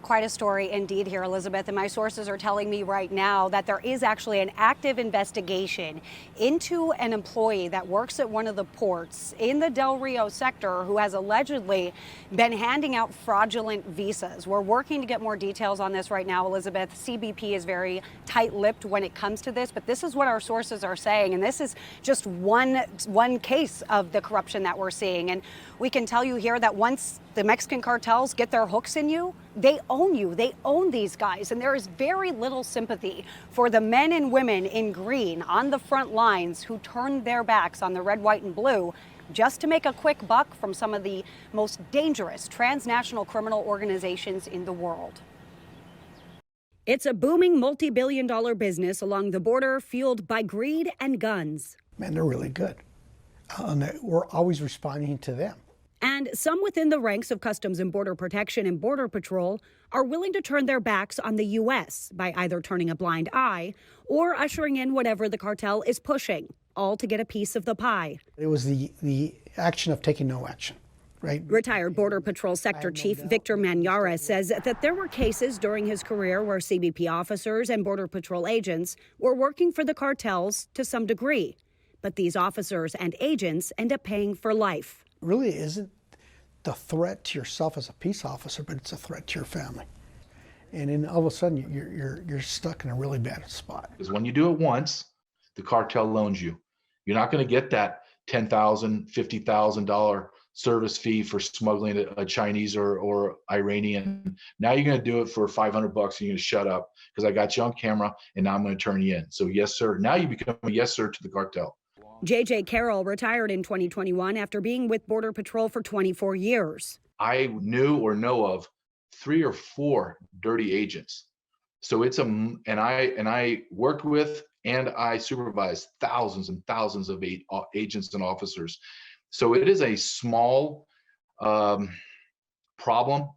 Quite a story indeed here, Elizabeth, and my sources are telling me right now that there is actually an active investigation into an employee that works at one of the ports in the Del Rio sector who has allegedly been handing out fraudulent visas. We're working to get more details on this right now, Elizabeth. CBP is very tight-lipped when it comes to this, but this is what our sources are saying, and this is just one case of the corruption that we're seeing. And we can tell you here that once the Mexican cartels get their hooks in you, they own you. They own these guys. And there is very little sympathy for the men and women in green on the front lines who turned their backs on the red, white, and blue just to make a quick buck from some of the most dangerous transnational criminal organizations in the world. It's a booming multi-billion-dollar business along the border fueled by greed and guns. Man, they're really good. And we're always responding to them. And some within the ranks of Customs and Border Protection and Border Patrol are willing to turn their backs on the U.S. by either turning a blind eye or ushering in whatever the cartel is pushing, all to get a piece of the pie. It was the action of taking no action, right? Retired Border Patrol Sector Chief Victor Manara says that there were cases during his career where CBP officers and Border Patrol agents were working for the cartels to some degree. But these officers and agents end up paying for life. Really isn't the threat to yourself as a peace officer, but it's a threat to your family. And then all of a sudden you're stuck in a really bad spot. Because when you do it once, the cartel loans you. You're not going to get that $10,000, $50,000 service fee for smuggling a Chinese or Iranian. Now you're going to do it for $500 and you're going to shut up because I got you on camera and now I'm going to turn you in. So yes, sir. Now you become a yes, sir to the cartel. J.J. Carroll retired in 2021 after being with Border Patrol for 24 years. I knew or know of 3 or 4 dirty agents. So it's and I worked with and I supervised thousands and thousands of agents and officers. So it is a small problem.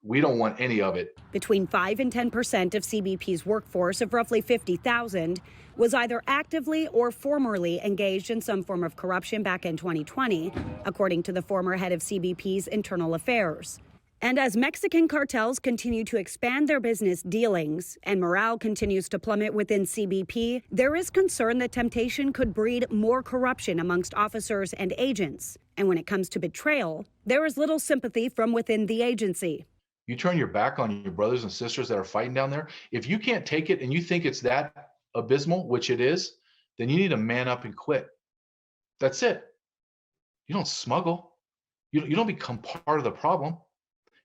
We don't want any of it. Between 5 and 10% of CBP's workforce of roughly 50,000 was either actively or formerly engaged in some form of corruption back in 2020, according to the former head of CBP's internal affairs. And as Mexican cartels continue to expand their business dealings and morale continues to plummet within CBP, there is concern that temptation could breed more corruption amongst officers and agents. And when it comes to betrayal, there is little sympathy from within the agency. You turn your back on your brothers and sisters that are fighting down there. If you can't take it and you think it's that abysmal, which it is, then you need to man up and quit. That's it. You don't smuggle. You don't become part of the problem.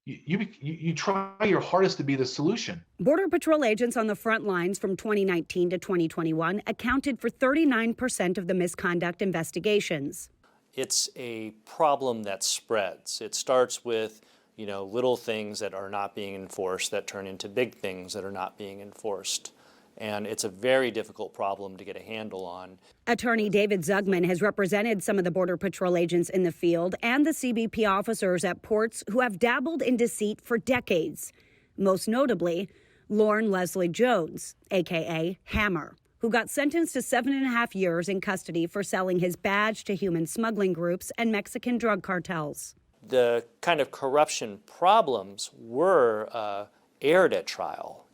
You try your hardest to be the solution. Border Patrol agents on the front lines from 2019 to 2021 accounted for 39% of the misconduct investigations. It's a problem that spreads. It starts with little things that are not being enforced that turn into big things that are not being enforced. And it's a very difficult problem to get a handle on. Attorney David Zugman has represented some of the Border Patrol agents in the field and the CBP officers at ports who have dabbled in deceit for decades. Most notably, Lauren Leslie Jones, a.k.a. Hammer, who got sentenced to 7.5 years in custody for selling his badge to human smuggling groups and Mexican drug cartels. The kind of corruption problems were aired at trial.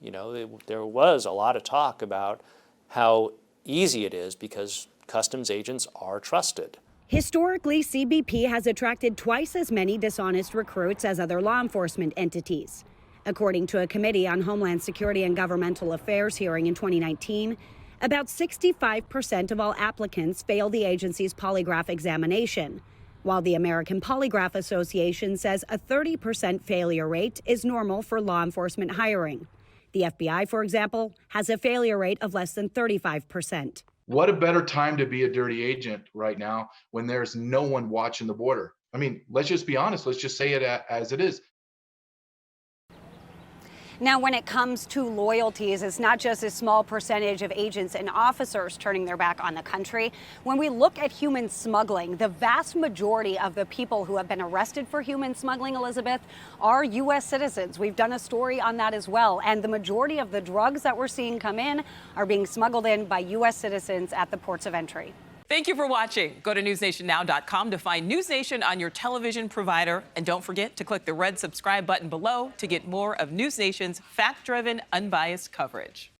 There was a lot of talk about how easy it is because customs agents are trusted. Historically, CBP has attracted twice as many dishonest recruits as other law enforcement entities. According to a Committee on Homeland Security and Governmental Affairs hearing in 2019, about 65% of all applicants fail the agency's polygraph examination, while the American Polygraph Association says a 30% failure rate is normal for law enforcement hiring. The FBI, for example, has a failure rate of less than 35%. What a better time to be a dirty agent right now when there's no one watching the border. I mean, let's just be honest. Let's just say it as it is. Now, when it comes to loyalties, it's not just a small percentage of agents and officers turning their back on the country. When we look at human smuggling, the vast majority of the people who have been arrested for human smuggling, Elizabeth, are U.S. citizens. We've done a story on that as well. And the majority of the drugs that we're seeing come in are being smuggled in by U.S. citizens at the ports of entry. Thank you for watching. Go to newsnationnow.com to find NewsNation on your television provider. And don't forget to click the red subscribe button below to get more of NewsNation's fact-driven, unbiased coverage.